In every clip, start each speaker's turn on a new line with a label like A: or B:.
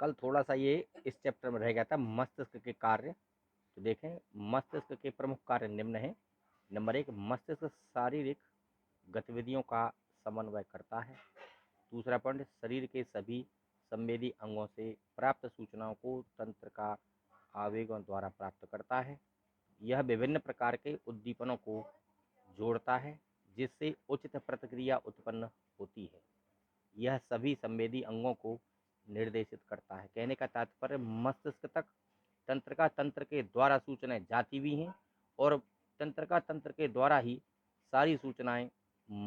A: कल थोड़ा सा ये इस चैप्टर में रह गया था मस्तिष्क के कार्य। तो देखें, मस्तिष्क के प्रमुख कार्य निम्न हैं। नंबर 1, मस्तिष्क शारीरिक गतिविधियों का समन्वय करता है। दूसरा पॉइंट, शरीर के सभी संवेदी अंगों से प्राप्त सूचनाओं को तंत्रिका आवेगों द्वारा प्राप्त करता है। यह विभिन्न प्रकार के उद्दीपनों को जोड़ता है जिससे उचित प्रतिक्रिया उत्पन्न होती है। यह सभी संवेदी अंगों को निर्देशित करता है। कहने का तात्पर्य, मस्तिष्क तक तंत्रिका तंत्र के द्वारा सूचनाएं जाती भी हैं और तंत्रिका तंत्र के द्वारा ही सारी सूचनाएं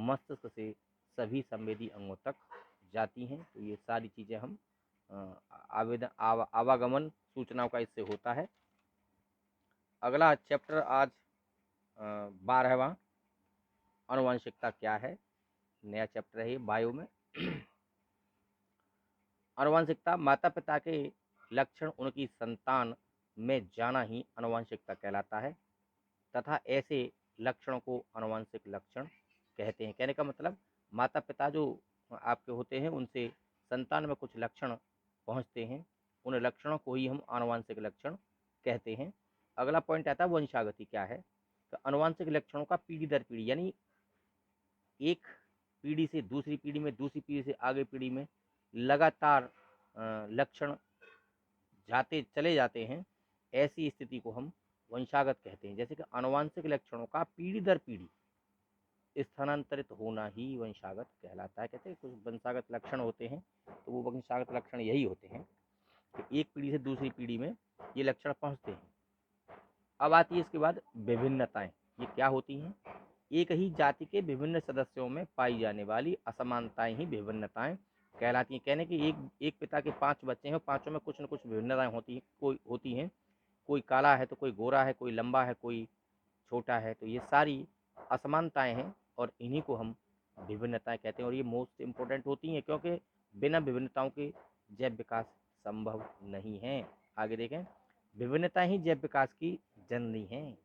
A: मस्तिष्क से सभी संवेदी अंगों तक जाती हैं। तो ये सारी चीज़ें हम आवागमन सूचनाओं का इससे होता है। अगला चैप्टर आज 12वां, आनुवंशिकता क्या है। नया चैप्टर है ये बायो में। आनुवंशिकता, माता पिता के लक्षण उनकी संतान में जाना ही आनुवंशिकता कहलाता है तथा ऐसे लक्षणों को आनुवंशिक लक्षण कहते हैं। कहने का मतलब, माता पिता जो आपके होते हैं उनसे संतान में कुछ लक्षण पहुंचते हैं, उन लक्षणों को ही हम आनुवंशिक लक्षण कहते हैं। अगला पॉइंट आता है वंशागति क्या है। तो आनुवंशिक लक्षणों का पीढ़ी दर पीढ़ी, यानी एक पीढ़ी से दूसरी पीढ़ी में, दूसरी पीढ़ी से आगे पीढ़ी में लगातार लक्षण जाते चले जाते हैं, ऐसी स्थिति को हम वंशागत कहते हैं। जैसे कि आनुवंशिक लक्षणों का पीढ़ी दर पीढ़ी स्थानांतरित होना ही वंशागत कहलाता है। कहते हैं कुछ वंशागत लक्षण होते हैं, तो वो वंशागत लक्षण यही होते हैं कि एक पीढ़ी से दूसरी पीढ़ी में ये लक्षण पहुंचते हैं। अब आती है इसके बाद विभिन्नताएं। ये क्या होती हैं? एक ही जाति के विभिन्न सदस्यों में पाई जाने वाली असमानताएं ही विभिन्नताएं कहलाती हैं। कहने कि एक पिता के 5 बच्चे हैं, पांचों में कुछ न कुछ विभिन्नताएं होती हैं। कोई काला है तो कोई गोरा है, कोई लंबा है, कोई छोटा है। तो ये सारी असमानताएं हैं और इन्हीं को हम विभिन्नताएं कहते हैं। और ये मोस्ट इम्पोर्टेंट होती हैं क्योंकि बिना विभिन्नताओं के जैव विकास संभव नहीं है। आगे देखें, विभिन्नताएं ही जैव विकास की जननी हैं।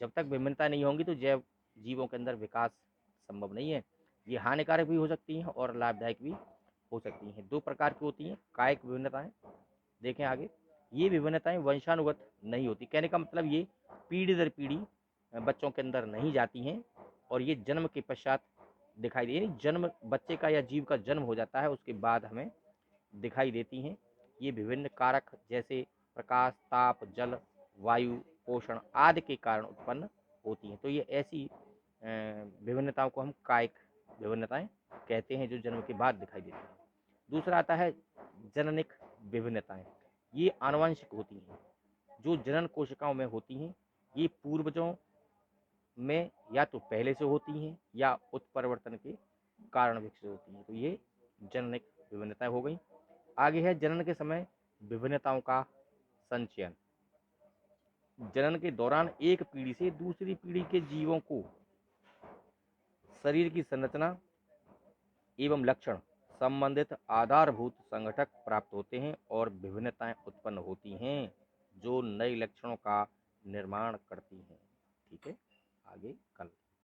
A: जब तक विभिन्नता नहीं होंगी तो जैव जीवों के अंदर विकास संभव नहीं है। ये हानिकारक भी हो सकती हैं और लाभदायक भी हो सकती हैं। 2 प्रकार की होती हैं कायिक विभिन्नताएं। देखें आगे, ये विभिन्नताएं वंशानुगत नहीं होती। कहने का मतलब, ये पीढ़ी दर पीढ़ी बच्चों के अंदर नहीं जाती हैं और ये जन्म के पश्चात दिखाई दे, यानी जन्म बच्चे का या जीव का जन्म हो जाता है उसके बाद हमें दिखाई देती हैं। ये विभिन्न कारक जैसे प्रकाश, ताप, जल, वायु, पोषण आदि के कारण उत्पन्न होती हैं। तो ये ऐसी विभिन्नताओं को हम कायिक विभिन्नताएं कहते हैं जो जन्म के बाद दिखाई देती हैं। दूसरा आता है जननिक विभिन्नताएं। ये आनुवंशिक होती हैं, जो जनन कोशिकाओं में होती हैं। ये पूर्वजों में या तो पहले से होती हैं या उत्परिवर्तन के कारण विकसित होती हैं। तो ये जननिक विभिन्नताएं हो गई। आगे है जनन के समय विभिन्नताओं का संचयन। जनन के दौरान एक पीढ़ी से दूसरी पीढ़ी के जीवों को शरीर की संरचना एवं लक्षण संबंधित आधारभूत संगठक प्राप्त होते हैं और विभिन्नताएं उत्पन्न होती हैं जो नए लक्षणों का निर्माण करती हैं। ठीक है, आगे कल।